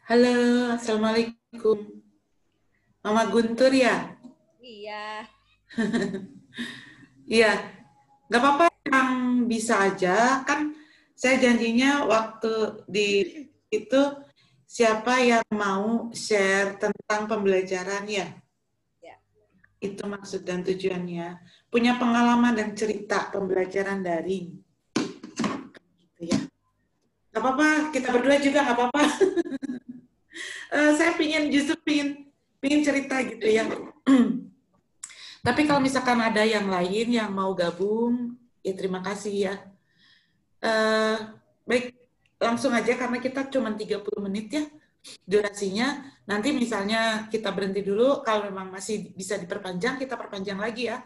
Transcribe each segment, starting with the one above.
Halo, Assalamualaikum. Mama Guntur ya? Iya. Iya, nggak apa-apa yang bisa aja. Kan saya janjinya waktu di itu siapa yang mau share tentang pembelajaran ya? Ya. Itu maksud dan tujuannya. Punya pengalaman dan cerita pembelajaran daring. Gitu ya. Nggak apa-apa, kita berdua juga nggak apa-apa. Saya justru pingin cerita gitu ya. Tapi kalau misalkan ada yang lain yang mau gabung, ya terima kasih ya. Baik, langsung aja karena kita cuma 30 menit ya durasinya. Nanti misalnya kita berhenti dulu, kalau memang masih bisa diperpanjang, kita perpanjang lagi ya.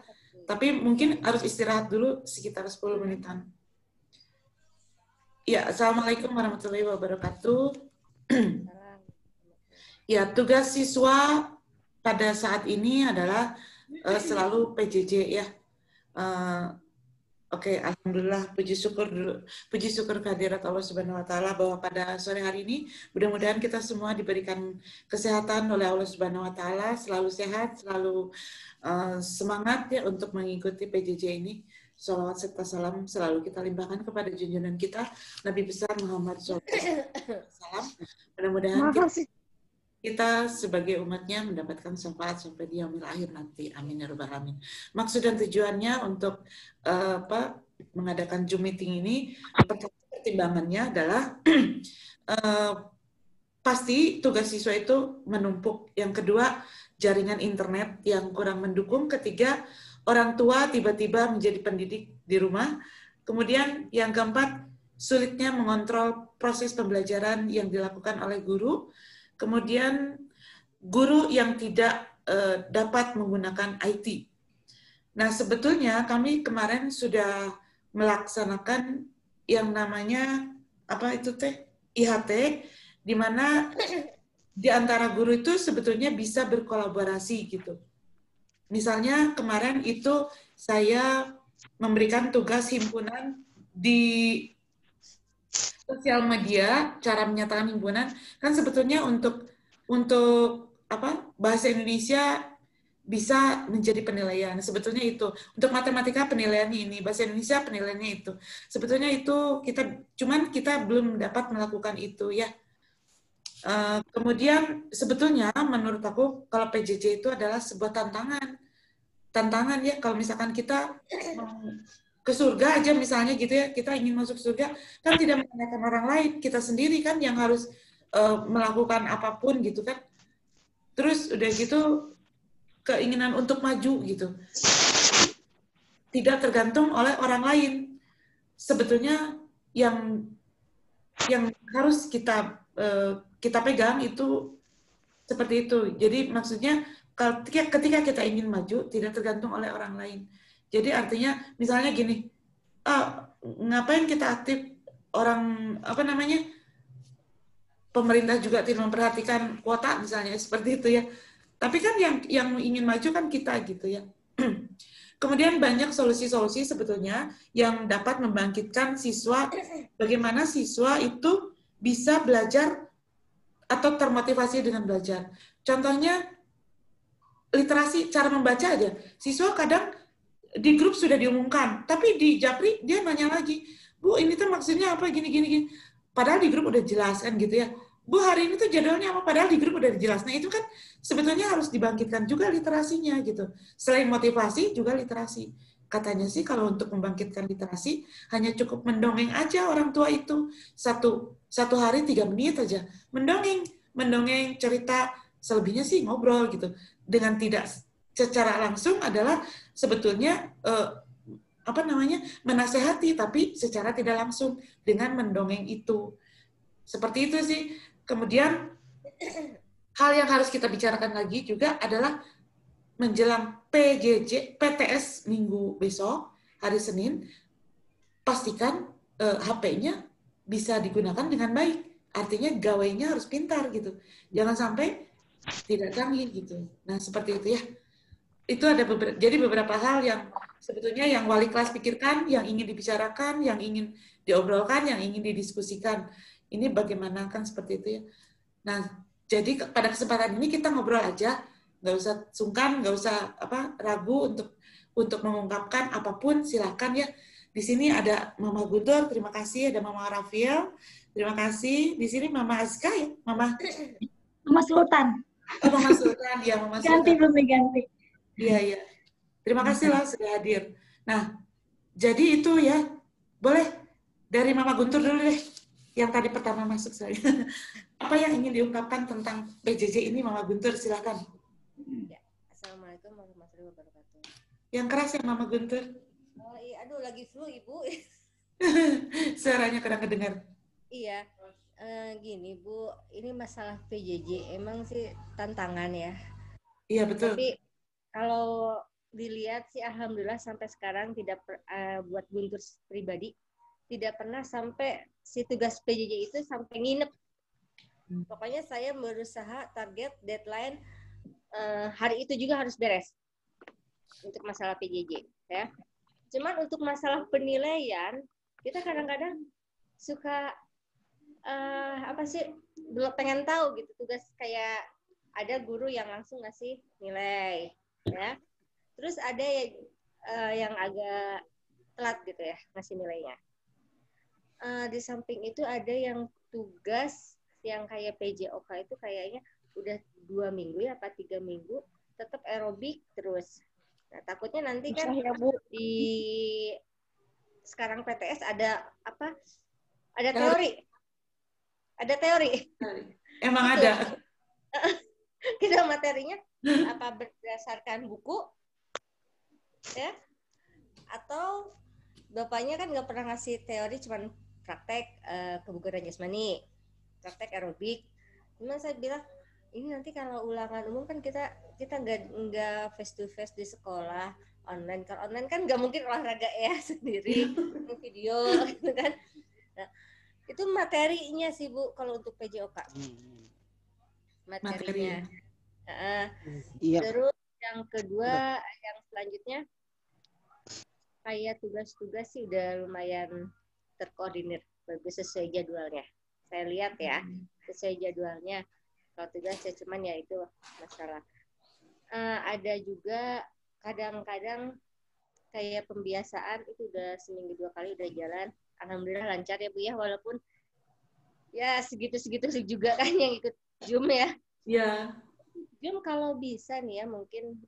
Tapi mungkin harus istirahat dulu sekitar 10 menitan. Ya, Assalamualaikum warahmatullahi wabarakatuh. Ya, tugas siswa pada saat ini adalah selalu PJJ ya. Oke, alhamdulillah, puji syukur kehadirat Allah Subhanahu wa taala bahwa pada sore hari ini mudah-mudahan kita semua diberikan kesehatan oleh Allah Subhanahu wa taala, selalu sehat, selalu semangat ya untuk mengikuti PJJ ini. Shalawat serta salam selalu kita limpahkan kepada junjungan kita Nabi besar Muhammad SAW. Mudah-mudahan kita sebagai umatnya mendapatkan syafaat sampai di yaumil akhir nanti. Amin ya rabbal alamin. Maksud dan tujuannya untuk mengadakan Zoom meeting ini, pertimbangannya adalah pasti tugas siswa itu menumpuk. Yang kedua, jaringan internet yang kurang mendukung. Ketiga, orang tua tiba-tiba menjadi pendidik di rumah. Kemudian yang keempat, sulitnya mengontrol proses pembelajaran yang dilakukan oleh guru. Kemudian guru yang tidak dapat menggunakan IT. Nah, sebetulnya kami kemarin sudah melaksanakan yang namanya apa itu IHT, di mana di antara guru itu sebetulnya bisa berkolaborasi gitu. Misalnya kemarin itu saya memberikan tugas himpunan di sosial media, cara menyatakan himpunan, kan sebetulnya untuk bahasa Indonesia bisa menjadi penilaian. Sebetulnya itu. Untuk matematika penilaiannya ini, bahasa Indonesia penilaiannya itu. Sebetulnya itu cuman kita belum dapat melakukan itu ya. Kemudian sebetulnya menurut aku kalau PJJ itu adalah sebuah tantangan ya, kalau misalkan kita ke surga aja misalnya gitu ya, kita ingin masuk surga, kan tidak menanyakan orang lain, kita sendiri kan yang harus melakukan apapun gitu kan. Terus udah gitu keinginan untuk maju gitu. Tidak tergantung oleh orang lain. Sebetulnya yang harus kita pegang itu seperti itu. Jadi maksudnya ketika kita ingin maju tidak tergantung oleh orang lain. Jadi artinya misalnya gini, ngapain kita aktif, orang apa namanya, pemerintah juga tidak memperhatikan kuota misalnya seperti itu ya. Tapi kan yang ingin maju kan kita gitu ya. Kemudian banyak solusi-solusi sebetulnya yang dapat membangkitkan siswa, bagaimana siswa itu bisa belajar atau termotivasi dengan belajar. Contohnya literasi, cara membaca aja. Siswa kadang di grup sudah diumumkan, tapi di Japri dia nanya lagi, Bu ini tuh maksudnya apa, gini. Padahal di grup udah jelas kan gitu ya. Bu hari ini tuh jadwalnya apa, padahal di grup udah jelas. Nah itu kan sebetulnya harus dibangkitkan juga literasinya gitu. Selain motivasi juga literasi. Katanya sih kalau untuk membangkitkan literasi hanya cukup mendongeng aja orang tua itu satu hari 3 menit aja mendongeng cerita, selebihnya sih ngobrol gitu. Dengan tidak secara langsung adalah sebetulnya menasehati, tapi secara tidak langsung dengan mendongeng itu. Seperti itu sih. Kemudian hal yang harus kita bicarakan lagi juga adalah menjelang PTS minggu besok, hari Senin, pastikan HP-nya bisa digunakan dengan baik. Artinya gawainya harus pintar gitu. Jangan sampai tidak canggih gitu. Nah, seperti itu ya. Itu ada beberapa hal yang sebetulnya yang wali kelas pikirkan, yang ingin dibicarakan, yang ingin diobrolkan, yang ingin didiskusikan. Ini bagaimana kan seperti itu ya. Nah, jadi pada kesempatan ini kita ngobrol aja, nggak usah sungkan, nggak usah ragu untuk mengungkapkan apapun, silakan ya. Di sini ada Mama Guntur, terima kasih, ada Mama Rafiel, terima kasih. Di sini Mama Azka ya, Mama Sultan. Oh, Mama Sultan, ya Mama Sultan. Ganti belum diganti. Iya. Terima kasih lah sudah hadir. Nah, jadi itu ya, boleh dari Mama Guntur dulu deh, yang tadi pertama masuk saya. Apa yang ingin diungkapkan tentang PJJ ini, Mama Guntur, silakan. Ya. Assalamualaikum warahmatullahi wabarakatuh. Yang keras ya, Mama Guntur. Oh iya, aduh lagi flu Ibu. Suaranya kurang kedengar. Iya, gini Bu, ini masalah PJJ emang sih tantangan ya. Iya betul. Tapi kalau dilihat sih alhamdulillah sampai sekarang tidak buat Guntur pribadi tidak pernah sampai si tugas PJJ itu sampai nginep. Pokoknya saya berusaha target deadline hari itu juga harus beres untuk masalah PJJ ya. Cuman untuk masalah penilaian kita kadang-kadang suka belum pengen tahu gitu tugas, kayak ada guru yang langsung ngasih nilai ya. Terus ada yang agak telat gitu ya ngasih nilainya. Di samping itu ada yang tugas yang kayak PJOK itu kayaknya udah 2 minggu ya apa 3 minggu tetap aerobik terus. Nah, takutnya nanti kan ya, Bu, di sekarang PTS ada apa? Ada teori. Ada teori. Emang gitu. ada. Kita materinya apa berdasarkan buku ya? Atau bapaknya kan nggak pernah ngasih teori, cuman praktek kebugaran jasmani, praktek aerobik. Cuman saya bilang ini nanti kalau ulangan umum kan kita nggak face to face di sekolah, online. Kalau online kan nggak mungkin olahraga ya sendiri, video gitu kan. Nah, itu materinya sih Bu kalau untuk PJOK. Materinya. Terus yang kedua, yang selanjutnya kayak tugas-tugas sih udah lumayan terkoordinir, bagus sesuai jadwalnya. Saya lihat ya, sesuai jadwalnya. Kalau tugas ya cuman ya itu masalah. Ada juga kadang-kadang kayak pembiasaan itu udah seminggu 2 kali udah jalan. Alhamdulillah lancar ya Bu ya, walaupun ya segitu-segitu juga kan yang ikut Zoom ya. Iya. Zoom kalau bisa nih ya mungkin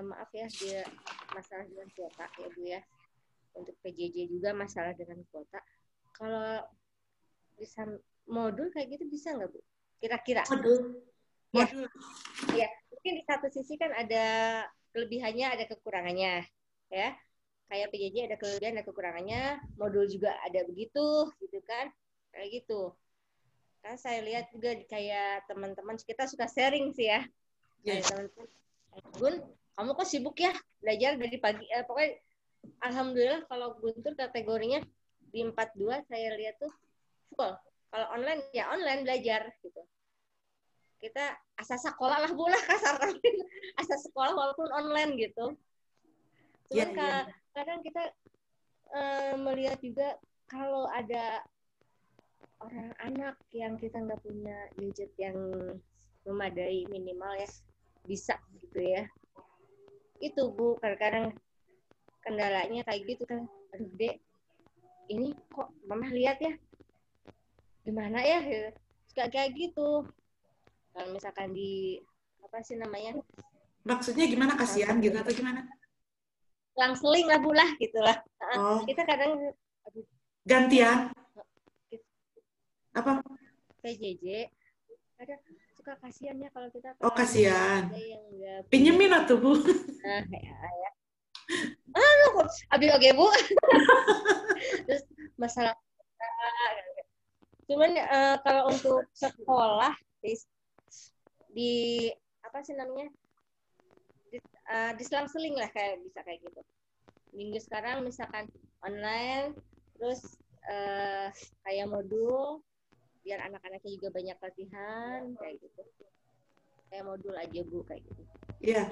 maaf ya dia masalah dengan kuota ya Bu ya. Untuk PJJ juga masalah dengan kuota. Kalau bisa modul kayak gitu bisa nggak Bu? kira-kira. Modul. Ya. Ya, mungkin di satu sisi kan ada kelebihannya, ada kekurangannya, ya. Kayak PJJ ada kelebihan, ada kekurangannya, modul juga ada begitu, gitu kan, kayak gitu. Kan saya lihat juga kayak teman-teman kita suka sharing sih ya. Kayak teman-teman, Gun, kamu kok sibuk ya belajar dari pagi? Pokoknya alhamdulillah kalau Guntur kategorinya di 42 saya lihat tuh full. Kalau online ya online belajar gitu. Kita asal sekolah lah bola kasar, asal sekolah walaupun online gitu. Cuman kadang kita melihat juga kalau ada orang anak yang kita nggak punya gadget yang memadai minimal ya bisa gitu ya. Itu Bu, kadang-kadang kendalanya kayak gitu kan. Aduh Dek, ini kok Mama lihat ya, gimana ya? Suka kayak gitu. Kalau misalkan di apa sih namanya? Maksudnya gimana, kasihan gitu atau gimana? Seling lah Bu lah gitulah. Oh. Kita kadang gantian apa? PJJ ada suka kasihannya kalau kita kasihan. Yang pinjemin atau Bu? Nah, ya. Abis oke Bu. Terus masalah cuman kalau untuk sekolah di apa sih namanya diselang-seling lah kayak bisa kayak gitu. Minggu sekarang misalkan online, terus kayak modul biar anak-anaknya juga banyak latihan kayak gitu. Kayak modul aja Bu kayak gitu. Iya,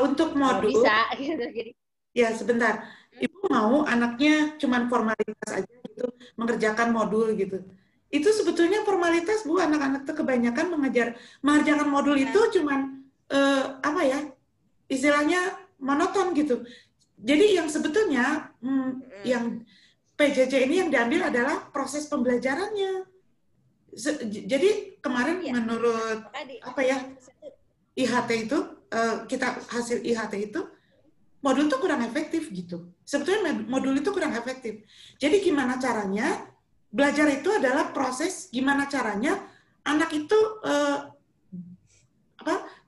untuk modul bisa gitu jadi. Ya sebentar, Ibu mau anaknya cuman formalitas aja gitu, mengerjakan modul gitu. Itu sebetulnya formalitas Bu, anak-anak tuh kebanyakan mengerjakan modul itu cuman apa ya, istilahnya monoton gitu. Jadi yang sebetulnya yang PJJ ini yang diambil adalah proses pembelajarannya. Jadi kemarin menurut apa ya IHT itu kita hasil IHT itu modul itu kurang efektif gitu. Sebetulnya modul itu kurang efektif. Jadi gimana caranya belajar itu adalah proses gimana caranya anak itu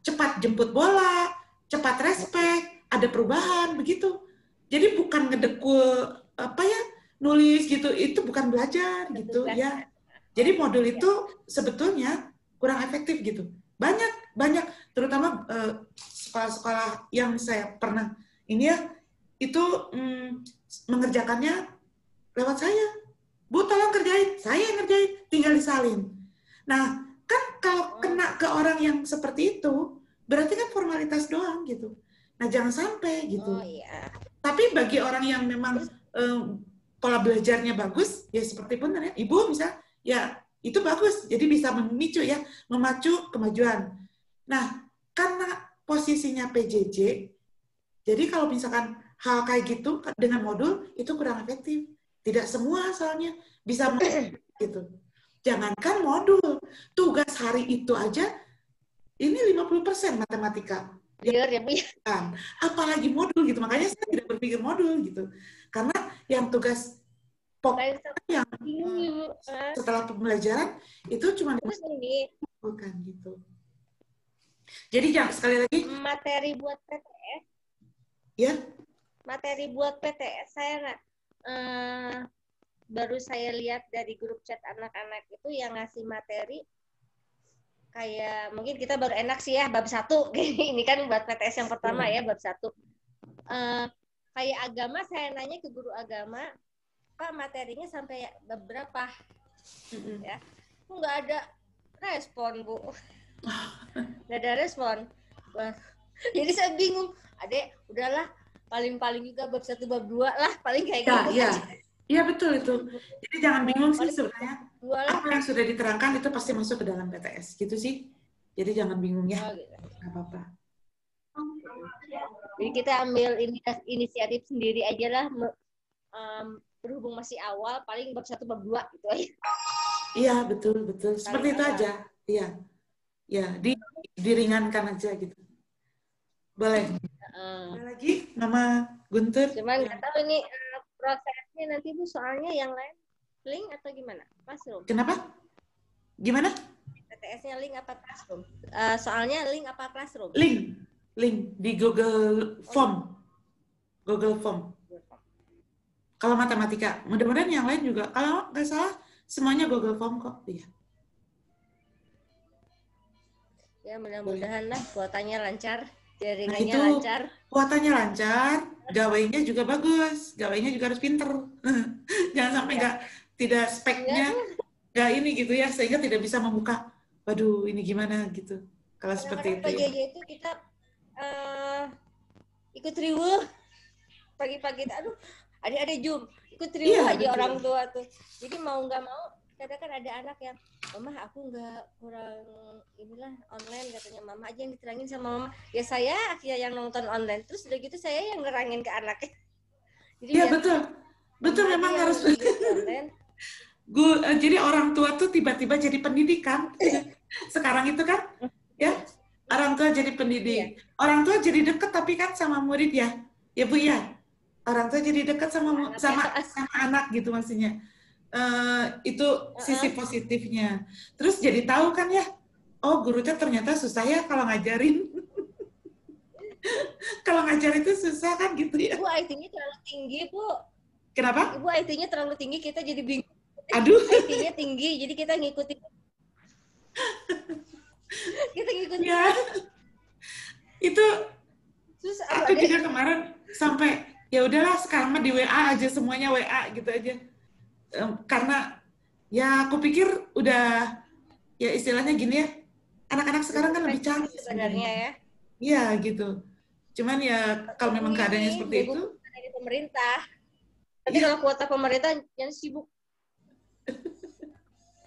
cepat jemput bola, cepat respect, ada perubahan begitu. Jadi bukan ngedekul nulis gitu, itu bukan belajar gitu ya. Jadi modul itu sebetulnya kurang efektif gitu. Banyak terutama sekolah-sekolah yang saya pernah ini ya, itu mengerjakannya lewat saya. Bu, tolong kerjain. Saya yang ngerjain, tinggal disalin. Nah, kan kalau kena ke orang yang seperti itu, berarti kan formalitas doang gitu. Nah, jangan sampai gitu. Tapi bagi orang yang memang pola belajarnya bagus, ya seperti pun ya, Ibu misalnya, ya itu bagus. Jadi bisa memacu kemajuan. Nah, karena posisinya PJJ, jadi kalau misalkan hal kayak gitu dengan modul itu kurang efektif. Tidak semua soalnya bisa gitu. Jangankan modul, tugas hari itu aja ini 50% matematika. Ya, kan. Apalagi modul gitu. Makanya saya tidak berpikir modul gitu. Karena yang tugas pokok yang setelah pembelajaran itu cuma bukan gitu. Jadi jangan sekali lagi materi buat PTS. Ya. Materi buat PTS saya baru saya lihat dari grup chat anak-anak itu yang ngasih materi kayak mungkin kita baru enak sih ya bab 1 ini kan buat PTS yang pertama ya bab 1 kayak agama saya nanya ke guru agama Pak materinya sampai bab berapa ya nggak ada respon Bu nggak ada respon jadi saya bingung Adek udahlah paling juga bab 1 bab 2 lah paling kayak gitu Iya betul itu. Jadi jangan bingung sih sebenarnya. Apa yang sudah diterangkan itu pasti masuk ke dalam PTS gitu sih. Jadi jangan bingung ya. Nggak apa-apa. Jadi kita ambil inisiatif sendiri aja lah. Berhubung masih awal, paling bab 1 bab 2 gitu aja. Iya betul. Seperti itu aja. Iya. Ya diringankan aja gitu. Boleh. Ada lagi Mama Guntur? Cuman nggak tahu ini prosesnya nanti Bu soalnya yang lain link atau gimana? Mas Rum? Kenapa? Gimana? PTS TS-nya link apa classroom? Soalnya link apa classroom? Link di Google Form. Google Form. Kalau matematika, mudah-mudahan yang lain juga. Kalau nggak salah, semuanya Google Form kok. Iya. Ya mudah-mudahan lah kuotanya lancar, jaringannya Nah, itu lancar. kuotanya lancar, gawainya juga bagus, gawainya juga harus pinter. Jangan sampai tidak speknya nggak ini gitu ya, sehingga tidak bisa membuka. Waduh, ini gimana gitu. Kalau seperti itu. Kadang-kadang PJJ itu kita ikut riweuh pagi-pagi. Aduh, adik-adik Zoom ikut riweuh aja orang tua tuh. Jadi mau nggak mau, kadang kan ada anak yang, Mama aku nggak kurang inilah online, katanya Mama aja yang diterangin sama Mama. Ya saya akhirnya yang nonton online, terus udah gitu saya yang nerangin ke anaknya. Jadi iya betul memang harus. Jadi orang tua tuh tiba-tiba jadi pendidik kan. Sekarang itu kan, ya orang tua jadi pendidik. Iya. Orang tua jadi deket tapi kan sama murid ya Bu ya. Orang tua jadi deket sama anak gitu maksudnya. Itu sisi positifnya. Terus jadi tahu kan ya, oh guru teh ternyata susah ya kalau ngajarin. Kalau ngajar itu susah kan gitu ya. Bu, IT-nya terlalu tinggi, Bu. Kenapa? Ibu, IT-nya terlalu tinggi, kita jadi bingung. Aduh. IT-nya tinggi, jadi kita ngikutin. Ya. Itu terus aku juga kemarin sampai ya udahlah sekarang mah di WA aja, semuanya WA gitu aja. Karena ya aku pikir udah ya istilahnya gini ya, anak-anak sekarang kan lebih canggih sebenarnya ya. Iya gitu. Cuman ya kalau memang keadaannya seperti itu dari pemerintah. Tapi kalau kuota pemerintah yang sibuk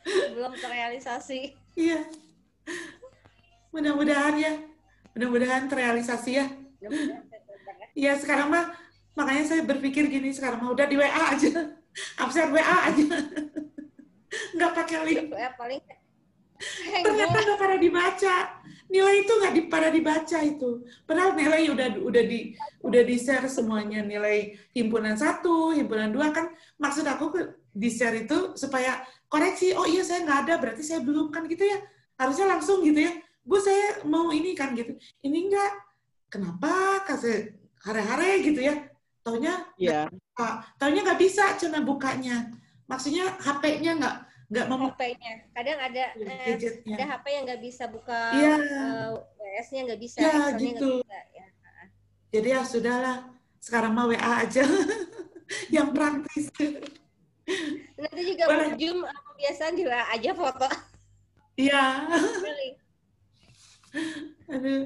belum terrealisasi. Iya. Mudah-mudahan terrealisasi ya. Iya sekarang mah makanya saya berpikir gini, sekarang mah udah di WA aja. Absen WA aja. Nggak pakai link. WA paling ternyata nggak pada dibaca. Nilai itu nggak pada dibaca itu. Padahal nilai udah di-share semuanya. Nilai himpunan 1, himpunan 2 kan maksud aku di-share itu supaya koreksi. Oh iya saya nggak ada, berarti saya belum kan gitu ya. Harusnya langsung gitu ya. Bu saya mau ini kan gitu. Ini enggak. Kenapa? Kasih hare-hare gitu ya. Taunya nggak bisa cina bukanya. Maksudnya HP-nya nggak mau HP-nya. Kadang ada HP yang nggak bisa buka WS-nya nggak bisa. Ya gitu. Gak bisa, ya. Jadi ya sudahlah. Sekarang mah WA aja. Yang praktis. Nanti juga Zoom kebiasaan di WA aja foto. Iya. Aduh.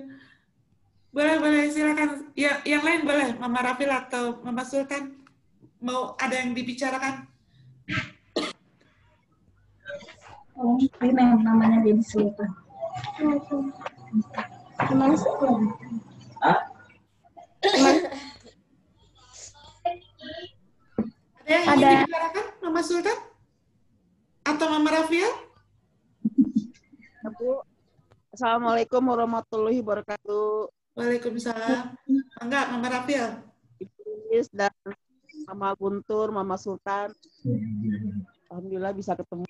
Boleh silakan. Ya, yang lain boleh, Mama Rafil atau Mama Sultan. Mau ada yang dibicarakan? Oh, ini namanya Debbie Sultan. Gimana sih? Ada yang ingin dibicarakan, Mama Sultan? Atau Mama Rafil? Bu, Assalamualaikum warahmatullahi wabarakatuh. Waalaikumsalam. Enggak, Mama Rafil. Ibu dan Mama Guntur, Mama Sultan. Alhamdulillah bisa ketemu.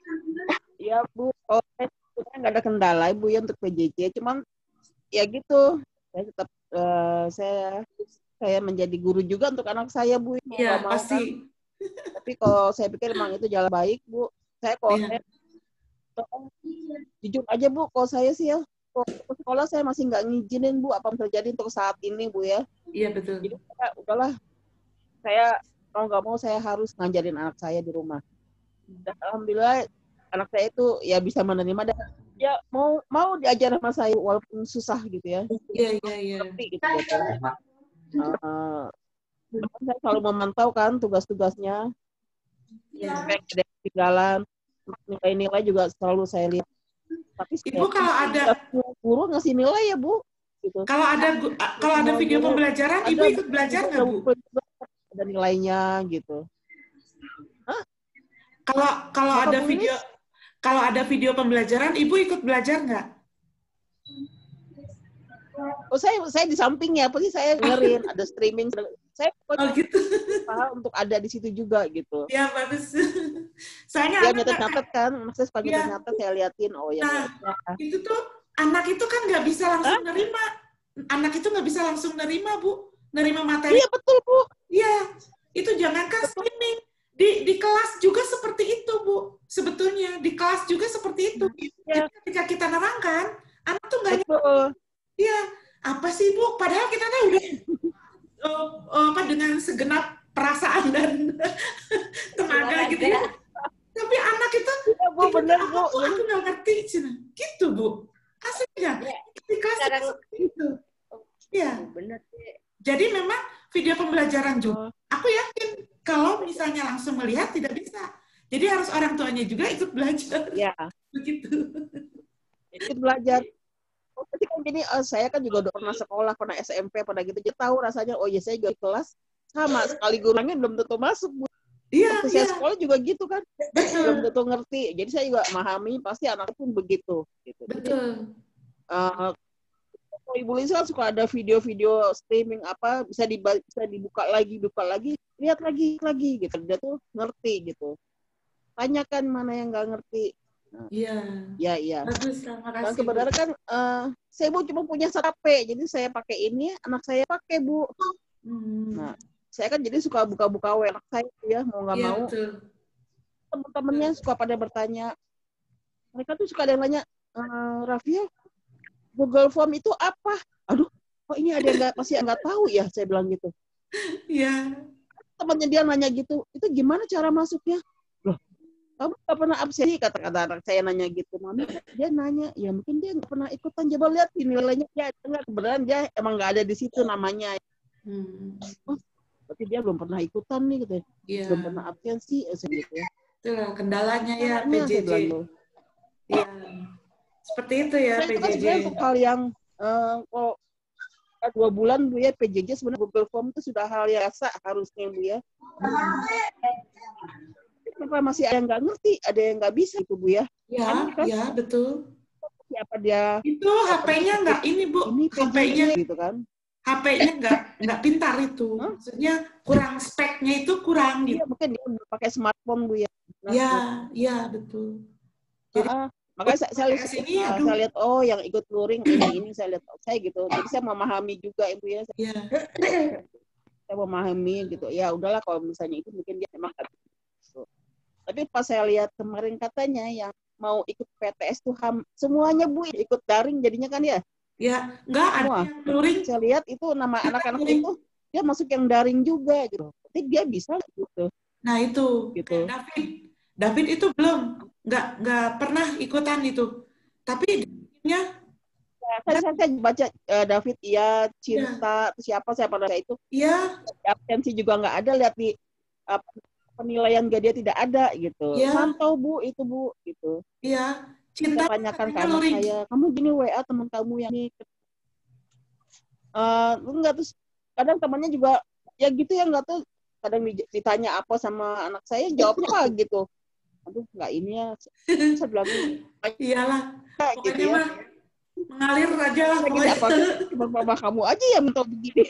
Ya Bu, saya nggak ada kendala Ibu ya untuk PJJ. Cuman ya gitu, saya tetap saya menjadi guru juga untuk anak saya Bu. Iya pasti. Kan. Tapi kalau saya pikir memang itu jalan baik Bu. Saya jujur aja Bu, kalau saya sih ya. Ke sekolah saya masih nggak ngizinin Bu apa yang terjadi untuk saat ini Bu ya. Iya betul. Jadi udahlah, saya mau nggak mau saya harus ngajarin anak saya di rumah. Dan alhamdulillah anak saya itu ya bisa menerima dan ya mau diajar sama saya walaupun susah gitu ya. Iya. Gitu. Saya selalu memantau kan tugas-tugasnya. Sampai ada ketinggalan, nilai-nilai juga selalu saya lihat. Tapi Ibu kalau ada guru ngasih nilai ya Bu. Gitu. Kalau ada video pembelajaran, Ibu ikut belajar nggak Bu? Ada nilainya gitu. Kalau ada video pembelajaran, Ibu ikut belajar nggak? Oh saya di sampingnya, pasti saya dengerin ada streaming Saya Oh gitu. berusaha untuk ada di situ juga gitu. Ya bagus. Soalnya Dia anak nyatet-nyatet kan, maksudnya suka Iya. nyatet-nyatet, saya liatin, oh ya. Nah, itu tuh anak itu kan nggak bisa langsung nerima. Anak itu nggak bisa langsung nerima, Bu. Nerima materi. Iya betul, Bu. Iya. Itu jangankan streaming. Di kelas juga seperti itu, Bu. Sebetulnya di kelas juga seperti itu. Iya. Jadi ketika kita nerangkan, anak tuh nggak Betul. Iya, apa sih, Bu? Padahal kita tuh udah dengan segenap perasaan dan tenaga gitu ya. Tapi anak itu, Iya, Bu, bener, Bu. aku nggak ngerti, Cina. Gitu, Bu. Aslinya. Di kelas Sekarang seperti itu. Iya. bener sih. Jadi memang video pembelajaran juga. Aku yakin kalau misalnya langsung melihat tidak bisa. Jadi harus orang tuanya juga ikut belajar. Iya. Begitu. Ikut belajar. Oh, berarti kan gini, saya kan juga udah pernah sekolah, pernah SMP, pernah gitu. Jadi tahu rasanya, oh ya saya juga di kelas sama sekali gurunya belum tentu masuk, Bu. Iya, Waktu saya sekolah juga gitu kan. Betul. Belum tentu ngerti. Jadi saya juga memahami, pasti anak pun begitu. Gitu. Betul. Jadi, Ibu Lisa kan suka ada video-video streaming apa, bisa dibuka lagi, lihat lagi gitu. Dia tuh ngerti gitu. Tanyakan mana yang nggak ngerti. Iya. Iya. Bagus, terima kasih. Dan kebenaran kan saya Bu cuma punya satu HP, jadi saya pakai ini, anak saya pakai, Bu. Nah, saya kan jadi suka buka-buka WA anak saya ya, mau nggak mau. Betul. Teman-temannya suka pada bertanya. Mereka tuh suka ada yang nanya, Rafia, Google Form itu apa? Aduh, kok ini ada yang masih nggak tahu ya? Saya bilang gitu. Iya. Temannya dia nanya gitu, itu gimana cara masuknya? Loh, kamu nggak pernah absensi, kata-kata anak saya nanya gitu. Mami, dia nanya, ya mungkin dia nggak pernah ikutan. Coba lihat nilainya, dia nggak, kebenaran dia emang nggak ada di situ namanya. Oh, berarti dia belum pernah ikutan nih, gitu. Iya. Belum pernah absensi, gitu ya. Itulah kendalanya ya Caranya, saya PJJ. bilang tuh. Iya. Seperti itu ya Nah, itu kan PJJ. sebenarnya untuk hal yang kalau 2 bulan Bu ya, PJJ sebenarnya Google Form itu sudah hal yang biasa harusnya Bu ya. Kenapa masih ada yang nggak ngerti, ada yang nggak bisa itu Bu ya? Iya, Kan? iya betul. Siapa dia? Itu HP-nya nggak ini Bu, Ini HP-nya gitu kan? HP-nya nggak pintar itu. Maksudnya kurang speknya itu kurang Iya, gitu. mungkin dia udah pakai smartphone Bu ya. Iya, iya betul. Jadi makanya saya lihat oh yang ikut luring ini saya lihat saya gitu. Jadi saya memahami juga Ibu ya. Iya. Saya memahami gitu. Ya udahlah kalau misalnya itu mungkin dia memang gitu. Tapi pas saya lihat kemarin katanya yang mau ikut PTS tuh semuanya Bu ikut daring jadinya kan ya? Ya, enggak ada yang luring. Saya lihat itu nama anak-anak itu dia masuk yang daring juga gitu. Tapi dia bisa gitu. Nah itu gitu. David itu belum nggak pernah ikutan itu. Tapi dia saya baca David iya cinta siapa saya pada itu. Iya. Absensi juga nggak ada, lihat di penilaian dia tidak ada gitu. Ya. Mantau Bu itu Bu gitu. Iya. Cinta tanyakan ke anak saya, kamu gini WA teman kamu yang ini. Enggak, terus kadang temannya juga ya gitu ya, nggak tahu, kadang ditanya apa sama anak saya jawabnya apa gitu. Aduh nggak ini ya, saya bilang iyalah gitu pokoknya ya. mah mengalir aja lah Apa cuma mama kamu aja yang tahu begini.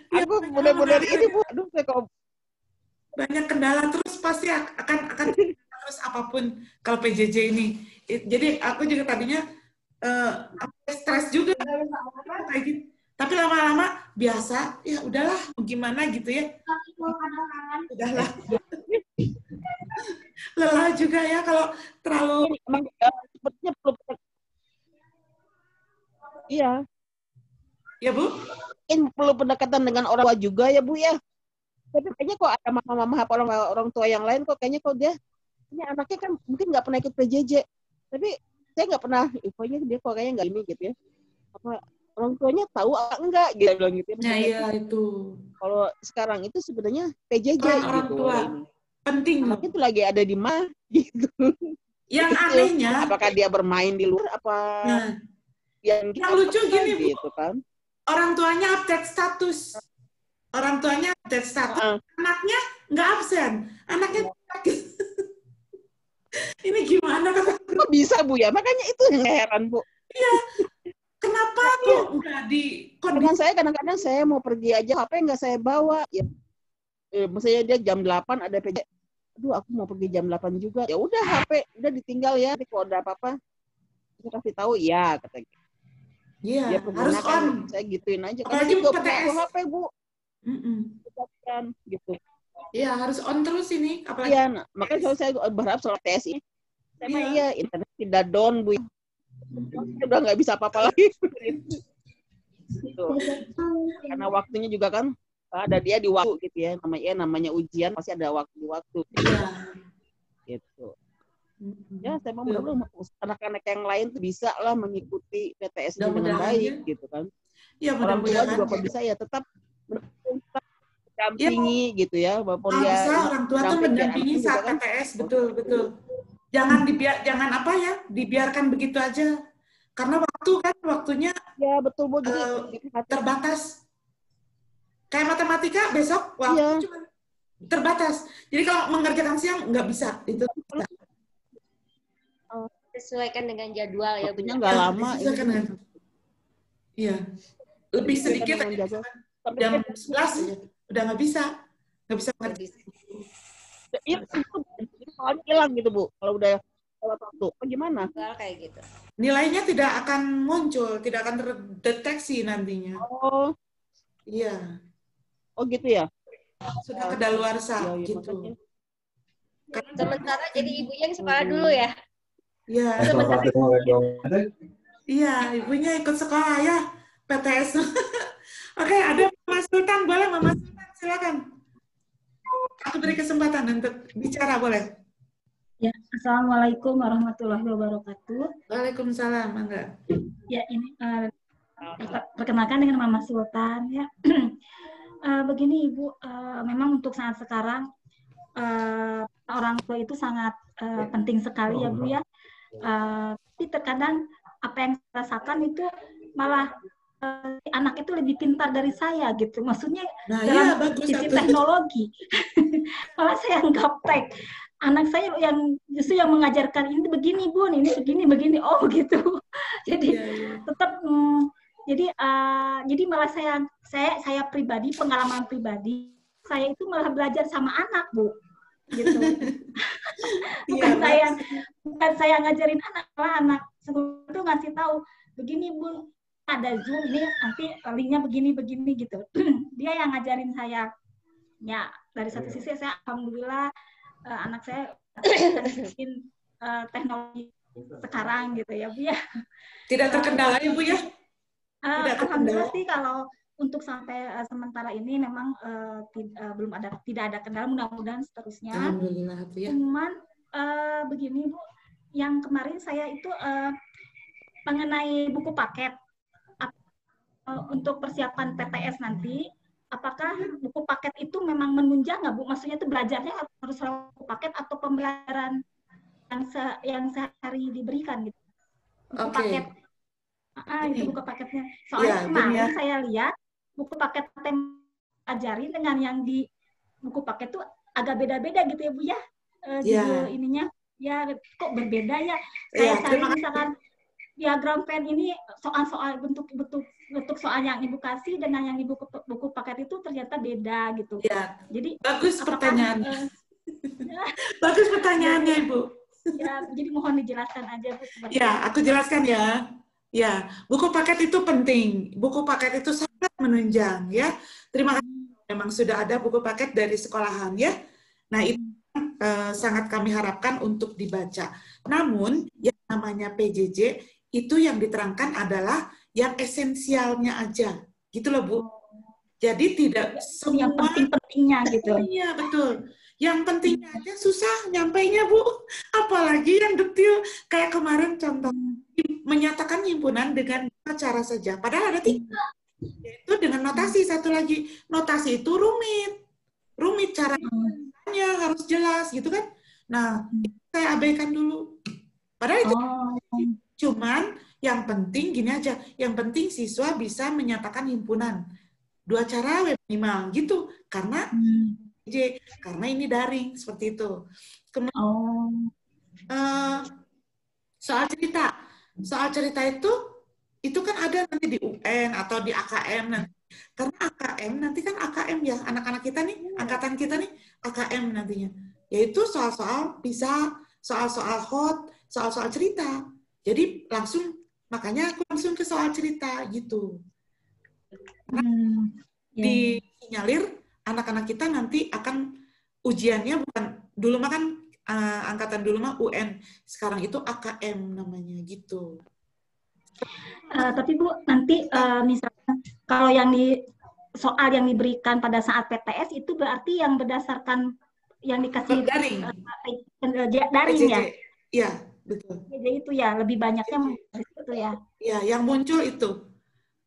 Aku benar-benar ini Bu, aduh saya kalau banyak kendala terus pasti akan terus apapun kalau PJJ ini. Jadi aku juga tadinya stres juga kayak gitu. Tapi lama-lama biasa, ya udahlah, gimana gitu ya. Udahlah. Lelah juga ya kalau terlalu. sepertinya perlu. Iya. Ya Bu? Perlu pendekatan dengan orang tua juga ya Bu ya. Tapi kayaknya kok ada mama apa orang tua yang lain kok kayaknya kok dia ini anaknya kan mungkin nggak pernah ikut PJJ. Tapi saya nggak pernah, pokoknya dia kok kayaknya nggak ini gitu ya. Apa orang tuanya tahu enggak gitu bilang gitu. Nah iya itu. Kalau sekarang itu sebenarnya PJJ orang gitu. Tua penting. Anaknya itu lagi ada di mana gitu. Yang anehnya. Apakah dia bermain di luar apa? Nah, yang lucu gini gitu kan. Orang tuanya update status. Anaknya nggak absen. Anaknya ini gimana? Kok bisa Bu ya? Makanya itu yang heran Bu. Iya. kenapa kok nggak di Dengan saya kadang-kadang saya mau pergi aja, HP nggak saya bawa. Ya, misalnya dia jam 8 ada PJ. Aduh, aku mau pergi jam 8 juga. Ya udah HP udah ditinggal ya. Tapi kalau ada apa-apa saya kasih tahu ya kata gitu. Iya, Dia harus on. pergunakan, saya gituin aja. Karena Apalagi juga PTS. punya HP, Bu. Mm-mm. Gitu. Iya, harus on terus ini. Apalagi Iya, nah, makanya kalau saya berharap soal tes ini. Saya mah iya, internet tidak down, Bu. Udah nggak bisa apa-apa lagi. Gitu. Karena waktunya juga kan ada dia di waktu gitu ya. Namanya ujian pasti ada waktu-waktu. Iya. Gitu. Ya, saya mau mudah-mudahan anak-anak yang lain tuh bisa lah mengikuti PTS ini dengan baik gitu kan. Ya, Orang tua mudah-mudahan. juga kalau bisa ya tetap mendampingi gitu ya, walaupun dia bisa orang tua tuh mendampingi saat kan, PTS, betul. Jangan apa ya, dibiarkan begitu aja. Karena waktunya ya betul Bu, terbatas. Kayak matematika besok waktu cuma terbatas. Jadi kalau mengerjakan siang nggak bisa itu. Sesuaikan dengan jadwal ya. Waktunya nggak lama. Iya. Lebih sedikit aja. Jam 11 aja. Udah nggak bisa mengerjakan. Iya, soalnya hilang gitu Bu. Kalau udah lewat waktu, gimana? Kayak gitu. Nilainya tidak akan muncul, tidak akan terdeteksi nantinya. Oh. Iya. Oh gitu ya? Sudah kedaluarsa gitu. Sementara jadi ibunya yang sekolah dulu ya? Iya. Iya, ibunya ikut sekolah ya, PTS. Oke, ada Mama Sultan, boleh Mama Sultan, silakan. Aku beri kesempatan untuk bicara, boleh? Ya, Assalamualaikum warahmatullahi wabarakatuh. Waalaikumsalam, Angga. Ya, ini perkenalkan dengan Mama Sultan ya. Begini Ibu, memang untuk saat sekarang orang tua itu sangat penting sekali ya Bu ya. Tapi terkadang apa yang saya rasakan itu malah anak itu lebih pintar dari saya gitu. Maksudnya dalam sisi teknologi. Malah saya gaptek. Anak saya yang justru yang mengajarkan ini begini Bun, ini begini. Oh gitu. Jadi tetap jadi malah saya pribadi, pengalaman pribadi, saya itu malah belajar sama anak, Bu. Gitu. bukan saya ngajarin anak, malah anak itu ngasih tahu, begini Bun, ada Zoom nih, nanti linknya begini gitu. Dia yang ngajarin saya. Ya, dari satu sisi saya alhamdulillah anak saya bikin teknologi sekarang gitu ya Bu ya. Tidak terkendala ya Bu ya? Alhamdulillah sih kalau untuk sampai sementara ini memang tidak ada kendala, mudah-mudahan seterusnya. Alhamdulillah ya. Cuman begini Bu, yang kemarin saya itu mengenai buku paket untuk persiapan PTS nanti, apakah buku paket itu memang menunjang nggak Bu? Maksudnya itu belajarnya harus buku paket atau pembelajaran yang sehari diberikan gitu? Buku paket. Itu buku paketnya. Soalnya kemarin saya lihat buku paket yang ajarin dengan yang di buku paket itu agak beda-beda gitu ya Bu ya. Judul ininya ya kok berbeda ya. Saya cari misalkan diagram Venn ini soal-soal bentuk soal yang Ibu kasih dengan yang di buku paket itu ternyata beda gitu. Ya. Jadi bagus pertanyaannya. Bagus pertanyaannya Ibu. Ya, jadi mohon dijelaskan aja Bu. Ya, aku jelaskan ya. Ya, buku paket itu penting. Buku paket itu sangat menunjang ya. Terima kasih. Memang sudah ada buku paket dari sekolahan ya. Nah, itu sangat kami harapkan untuk dibaca. Namun, yang namanya PJJ itu yang diterangkan adalah yang esensialnya aja. Gitu loh, Bu. Jadi tidak semua yang penting-pentingnya gitu. Iya, betul. Yang pentingnya aja susah nyampainya, Bu. Apalagi yang detil kayak kemarin contoh menyatakan himpunan dengan cara saja. Padahal ada 3. Yaitu dengan notasi satu lagi. Notasi itu rumit caranya harus jelas gitu kan. Nah, saya abaikan dulu. Padahal itu cuman yang penting gini aja. Yang penting siswa bisa menyatakan himpunan. 2 cara minimal gitu. Karena karena ini daring seperti itu. Kemudian soal cerita itu itu kan ada nanti di UN atau di AKM nanti. Karena AKM nanti kan AKM ya, anak-anak kita nih, angkatan kita nih AKM nantinya. Yaitu soal-soal bisa, soal-soal hot, soal-soal cerita. Jadi makanya aku langsung ke soal cerita gitu. Disinyalir anak-anak kita nanti akan ujiannya bukan, dulu mah kan angkatan dulu mah UN, sekarang itu AKM namanya gitu. Tapi Bu, nanti misalkan kalau soal yang diberikan pada saat PTS itu berarti yang berdasarkan yang dikasih daring ya? Iya, betul. Jadi itu ya, lebih banyaknya itu ya. Iya, yang muncul itu.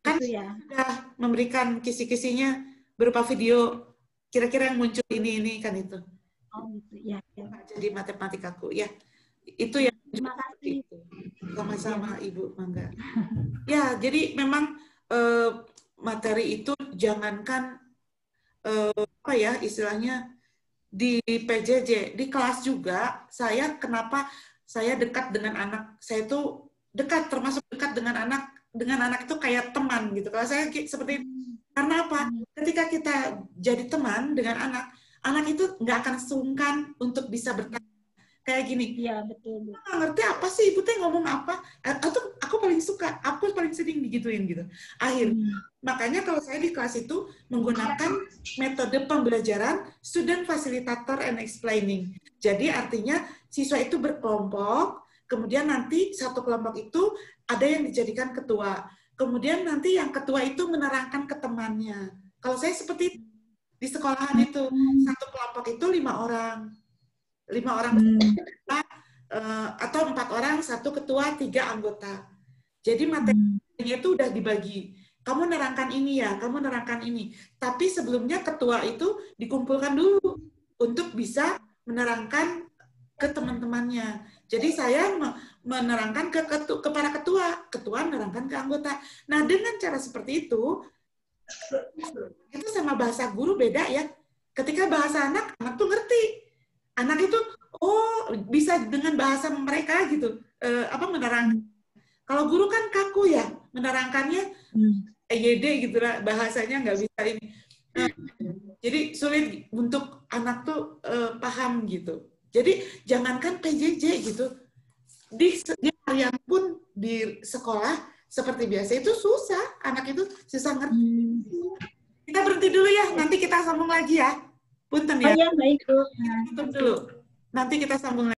Kan itu ya. sudah memberikan kisi-kisinya berupa video, kira-kira yang muncul ini kan itu. Oh gitu, ya. Jadi matematikaku, ya. Itu yang terima kasih. Sama-sama Ibu, mangga. Ya, jadi memang materi itu jangankan apa ya istilahnya di PJJ, di kelas juga kenapa saya dekat dengan anak, saya itu termasuk dekat dengan anak itu kayak teman gitu. Kalau saya seperti itu. Karena apa? Ketika kita jadi teman dengan anak itu nggak akan sungkan untuk bisa bertanya. Kayak gini. Iya, betul. Aku nggak ngerti apa sih ibu teh ngomong apa. Atau aku paling suka, aku paling sering digituin gitu. Makanya kalau saya di kelas itu menggunakan metode pembelajaran student facilitator and explaining. Jadi artinya siswa itu berkelompok, kemudian nanti satu kelompok itu ada yang dijadikan ketua. Kemudian nanti yang ketua itu menerangkan ke temannya. Kalau saya seperti di sekolahan itu, satu kelompok itu 5 orang. 5 orang ketua, atau 4 orang, 1 ketua, 3 anggota. Jadi materinya itu udah dibagi. Kamu nerangkan ini ya, kamu nerangkan ini. Tapi sebelumnya ketua itu dikumpulkan dulu untuk bisa menerangkan ke teman-temannya. Jadi saya menerangkan ke para ketua menerangkan ke anggota. Nah, dengan cara seperti itu sama bahasa guru beda ya. Ketika bahasa anak tuh ngerti. Anak itu, bisa dengan bahasa mereka gitu, menerangkan. Kalau guru kan kaku ya, menerangkannya EYD gitu lah, bahasanya nggak bisa ini. Jadi sulit untuk anak tuh paham gitu. Jadi jangankan PJJ gitu, di harian pun di sekolah seperti biasa itu susah, anak itu susah ngerti. Kita berhenti dulu ya, nanti kita sambung lagi ya. Punten ya. Oh iya, baik Bu. Tutup dulu. Nanti kita sambung lagi.